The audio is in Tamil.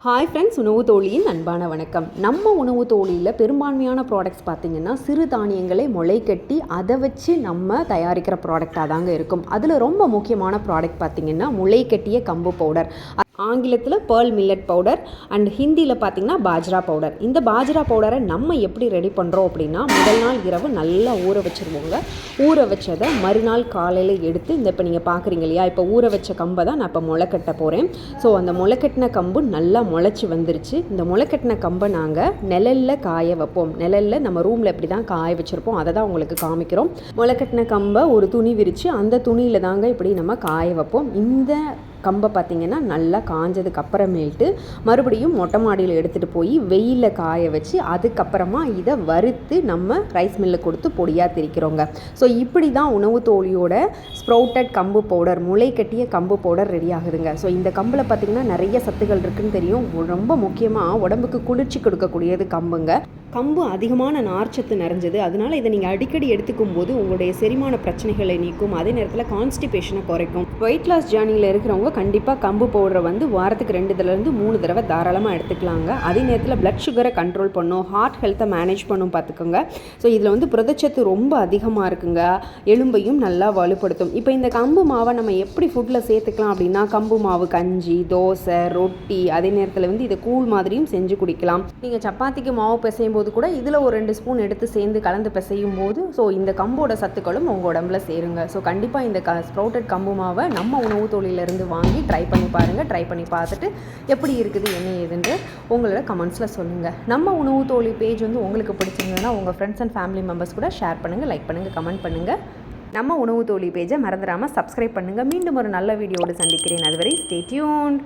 ஹாய் ஃப்ரெண்ட்ஸ், உணவு தோழியின் அன்பான வணக்கம். நம்ம உணவு தோழியில் பெரும்பான்மையான ப்ராடக்ட்ஸ் பார்த்திங்கன்னா சிறு தானியங்களை முளை கட்டி அதை வச்சு நம்ம தயாரிக்கிற ப்ராடக்டாக தாங்க இருக்கும். அதில் ரொம்ப முக்கியமான ப்ராடக்ட் பார்த்திங்கன்னா முளை கட்டிய கம்பு பவுடர். ஆங்கிலத்தில் பேர்ல் மில்லட் பவுடர் அண்ட் ஹிந்தியில் பார்த்திங்கன்னா பாஜ்ரா பவுடர். இந்த பாஜ்ரா பவுடரை நம்ம எப்படி ரெடி பண்ணுறோம் அப்படின்னா, முதல் நாள் இரவு நல்லா ஊற வச்சுருவோங்க. ஊற வச்சதை மறுநாள் காலையில் எடுத்து இப்போ நீங்கள் பார்க்குறீங்க இல்லையா, இப்போ ஊற வச்ச கம்பை தான் நான் இப்போ முளைக்கட்ட போகிறேன். ஸோ அந்த முளைக்கட்டின கம்பு நல்லா முளைச்சி வந்துருச்சு. இந்த முளைக்கட்டின கம்பை நாங்கள் நிழலில் காய வைப்போம். நிழலில் நம்ம ரூமில் எப்படி தான் காய வச்சுருப்போம் அதை தான் உங்களுக்கு காமிக்கிறோம். முளைக்கட்டின கம்பை ஒரு துணி விரித்து அந்த துணியில் தாங்க இப்படி நம்ம காய வைப்போம். இந்த கம்பை பார்த்திங்கன்னா நல்லா காஞ்சதுக்கு அப்புறமேட்டு மறுபடியும் மொட்டை மாடியில் எடுத்துகிட்டு போய் வெயிலில் காய வச்சு அதுக்கப்புறமா இதை வறுத்து நம்ம ரைஸ் மில்லில் கொடுத்து பொடியாக திரிக்கிறோங்க. ஸோ இப்படி தான் உணவு தோழியோட ஸ்ப்ரவுட்டட் கம்பு பவுடர், முளை கட்டிய கம்பு பவுடர் ரெடி ஆகுதுங்க. ஸோ இந்த கம்பில் பார்த்திங்கன்னா நிறைய சத்துக்கள் இருக்குதுன்னு தெரியும். ரொம்ப முக்கியமாக உடம்புக்கு குளிர்ச்சி கொடுக்கக்கூடியது கம்புங்க. கம்பு அதிகமான நார்ச்சத்து நிறைஞ்சது. அதனால் இதை நீங்கள் அடிக்கடி எடுத்துக்கும் போது உங்களுடைய செரிமான பிரச்சனைகளை நீக்கும். அதே நேரத்தில் கான்ஸ்டிபேஷனை குறைக்கும். வெயிட் லாஸ் ஜேர்னியில் இருக்கிறவங்க கண்டிப்பாக கம்பு பவுடரை வாரத்துக்கு 2 தடவைலேருந்து 3 தடவை தாராளமாக எடுத்துக்கலாங்க. அதே நேரத்தில் பிளட் சுகரை கண்ட்ரோல் பண்ணும், ஹார்ட் ஹெல்த்தை மேனேஜ் பண்ணும் பார்த்துக்கோங்க. ஸோ இதில் புரதச்சத்து ரொம்ப அதிகமாக இருக்குங்க. எலும்பையும் நல்லா வலுப்படுத்தும். இப்போ இந்த கம்பு மாவை நம்ம எப்படி ஃபுட்டில் சேர்த்துக்கலாம் அப்படின்னா, கம்பு மாவு கஞ்சி, தோசை, ரொட்டி, அதே நேரத்தில் இதை கூழ் மாதிரியும் செஞ்சு குடிக்கலாம். நீங்கள் சப்பாத்திக்கு மாவு பிசையும் போது கூட இதில் ஒரு 2 ஸ்பூன் எடுத்து சேர்ந்து கலந்து பிசையும் போது ஸோ இந்த கம்போட சத்துக்களும் உங்கள் உடம்புல சேருங்க. ஸோ கண்டிப்பாக இந்த ஸ்ப்ரவுட்டட் கம்பு மாவை நம்ம உணவு தொழிலிருந்து வாங்கி ட்ரை பண்ணி பாருங்கள். ட்ரை பண்ணி பார்த்துட்டு எப்படி இருக்குது என்ன ஏதுன்னு உங்களோட கமெண்ட்ஸில் சொல்லுங்கள். நம்ம உணவு தோழி பேஜ் உங்களுக்கு பிடிச்சிருந்ததுன்னா உங்கள் ஃப்ரெண்ட்ஸ் அண்ட் ஃபேமிலி மெம்பர்ஸ் கூட ஷேர் பண்ணுங்கள், லைக் பண்ணுங்கள், கமெண்ட் பண்ணுங்கள். நம்ம உணவு தோழி பேஜை மறந்துடாமல் சப்ஸ்கிரைப் பண்ணுங்கள். மீண்டும் ஒரு நல்ல வீடியோடு சந்திக்கிறேன். அதுவரை ஸ்டே டியூன்ட்.